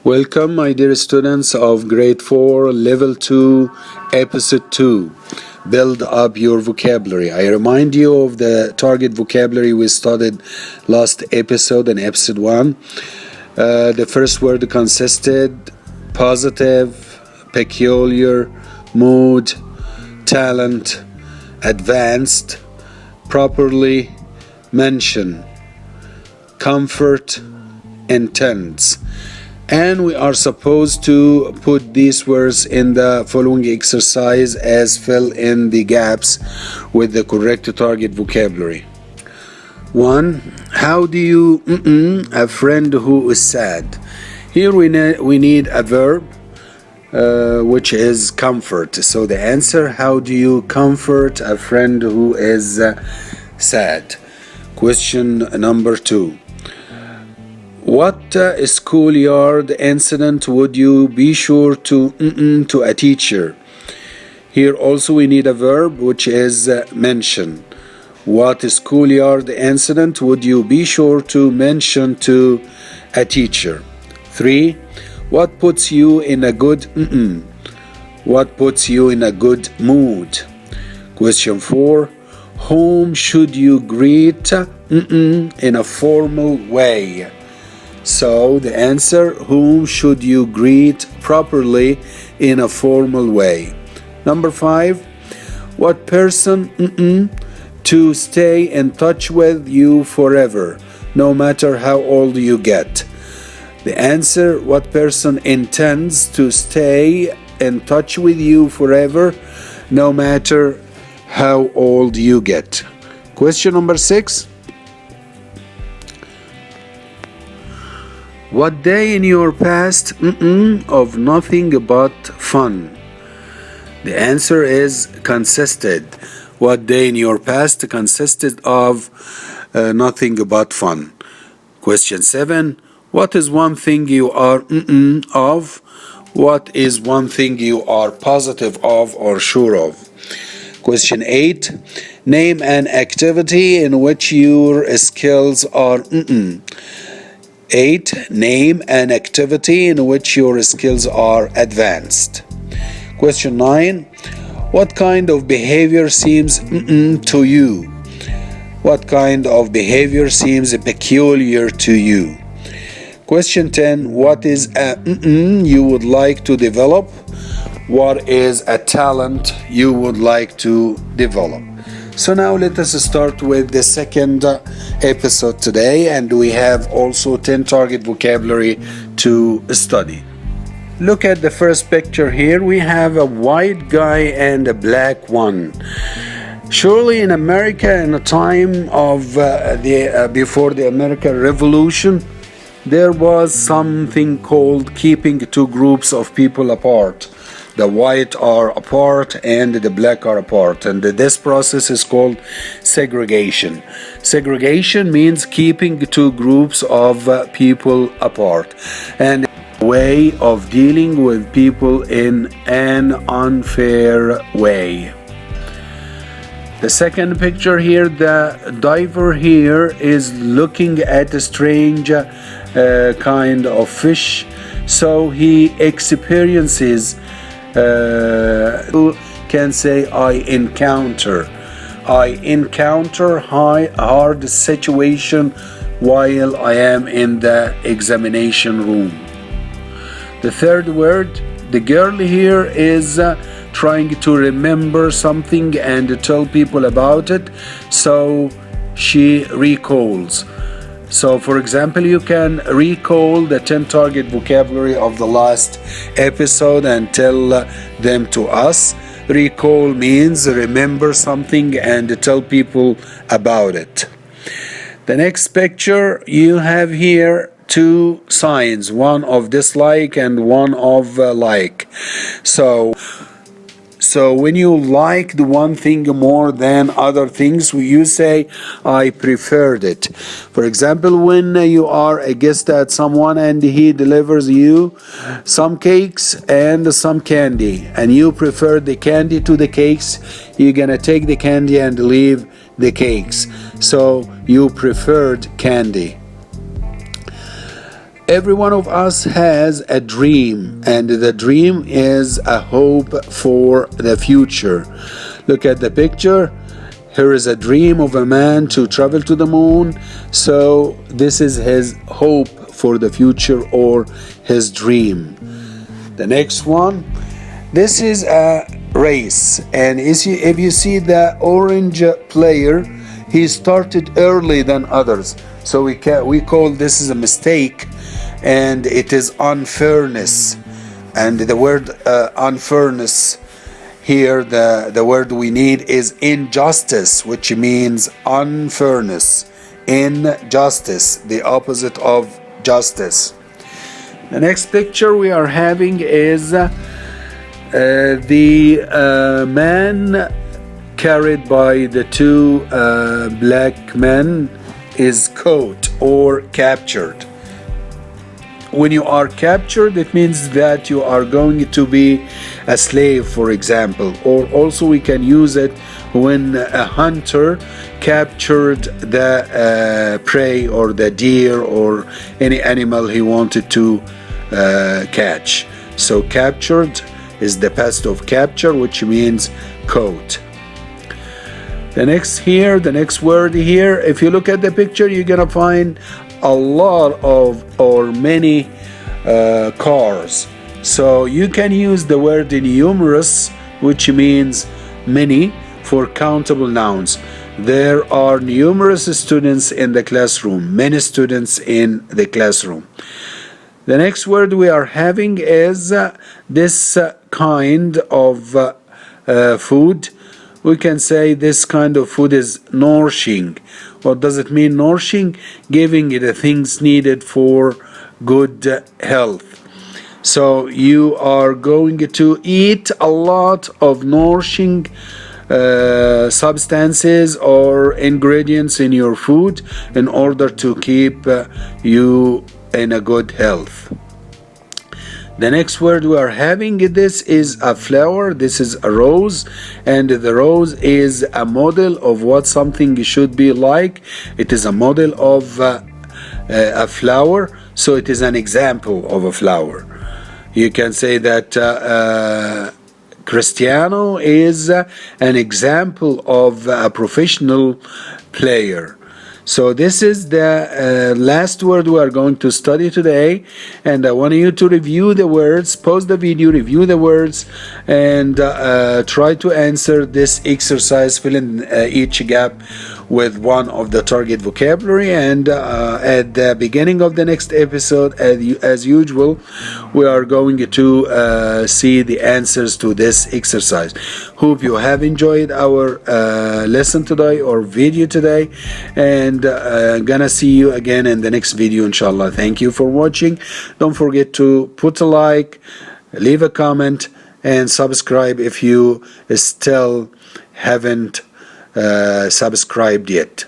Welcome, my dear students of Grade 4, Level 2, Episode 2. Build up your vocabulary. I remind you of the target vocabulary we studied last episode in Episode 1. The first word consisted positive, peculiar, mood, talent, advanced, properly, mention, comfort, intense. And we are supposed to put these words in the following exercise as fill in the gaps with the correct target vocabulary. 1. How do you a friend who is sad? Here we need a verb which is comfort. So the answer, how do you comfort a friend who is sad? Question number 2. What schoolyard incident would you be sure to a teacher? Here also we need a verb which is mention. What schoolyard incident would you be sure to mention to a teacher? 3. What puts you in a good What puts you in a good mood? Question 4. Whom should you greet in a formal way? So the answer, whom should you greet properly in a formal way? Number 5, what person to stay in touch with you forever, no matter how old you get? The answer, what person intends to stay in touch with you forever, no matter how old you get? Question number 6. What day in your past of nothing but fun? The answer is consisted. What day in your past consisted of nothing but fun? Question 7. What is one thing you are of? What is one thing you are positive of or sure of? Question 8. Name an activity in which your skills are 8. Name an activity in which your skills are advanced. Question 9. What kind of behavior seems to you? What kind of behavior seems peculiar to you? Question 10. What is a you would like to develop? What is a talent you would like to develop? So now let us start with the second episode today, and we have also 10 target vocabulary to study. Look at the first picture here. We have a white guy and a black one. Surely in America, in a time of before the American Revolution, there was something called keeping two groups of people apart. The white are apart and the black are apart, and this process is called segregation. Segregation means keeping two groups of people apart, and a way of dealing with people in an unfair way. The second picture here, the diver here is looking at a strange kind of fish, so he experiences can say I encounter hard situation while I am in the examination room. The third word, the girl here is trying to remember something and tell people about it, so she recalls. So, for example, you can recall the 10 target vocabulary of the last episode and tell them to us. Recall means remember something and tell people about it. The next picture, you have here two signs, one of dislike and one of like. So when you like the one thing more than other things, you say, I preferred it. For example, when you are a guest at someone and he delivers you some cakes and some candy, and you prefer the candy to the cakes, you're gonna take the candy and leave the cakes. So you preferred candy. Every one of us has a dream, and the dream is a hope for the future. Look at the picture. Here is a dream of a man to travel to the moon. So this is his hope for the future, or his dream. The next one. This is a race, and if you see the orange player, he started early than others. So we call this is a mistake, and it is unfairness. And the word unfairness here, the word we need is injustice, which means unfairness. Injustice, the opposite of justice. The next picture we are having is the man carried by the two black men is caught or captured. When you are captured, it means that you are going to be a slave, for example. Or also we can use it when a hunter captured the prey or the deer or any animal he wanted to catch. So captured is the past of capture, which means caught. The next word here, if you look at the picture, you're gonna find a lot of or many cars. So you can use the word numerous, which means many, for countable nouns. There are numerous students in the classroom, many students in the classroom. The next word we are having is this kind of food. We can say this kind of food is nourishing. What does it mean, nourishing? Giving the things needed for good health. So you are going to eat a lot of nourishing substances or ingredients in your food in order to keep you in a good health. The next word we are having, this is a flower. This is a rose, and the rose is a model of what something should be like. It is a model of a flower, so it is an example of a flower. You can say that Cristiano is an example of a professional player. So this is the last word we are going to study today, and I want you to review the words, pause the video, review the words, and try to answer this exercise, fill in each gap with one of the target vocabulary. And at the beginning of the next episode, as usual, we are going to see the answers to this exercise. Hope you have enjoyed our lesson today or video today, and gonna see you again in the next video, inshallah. Thank you for watching. Don't forget to put a like, leave a comment, and subscribe if you still haven't subscribed yet.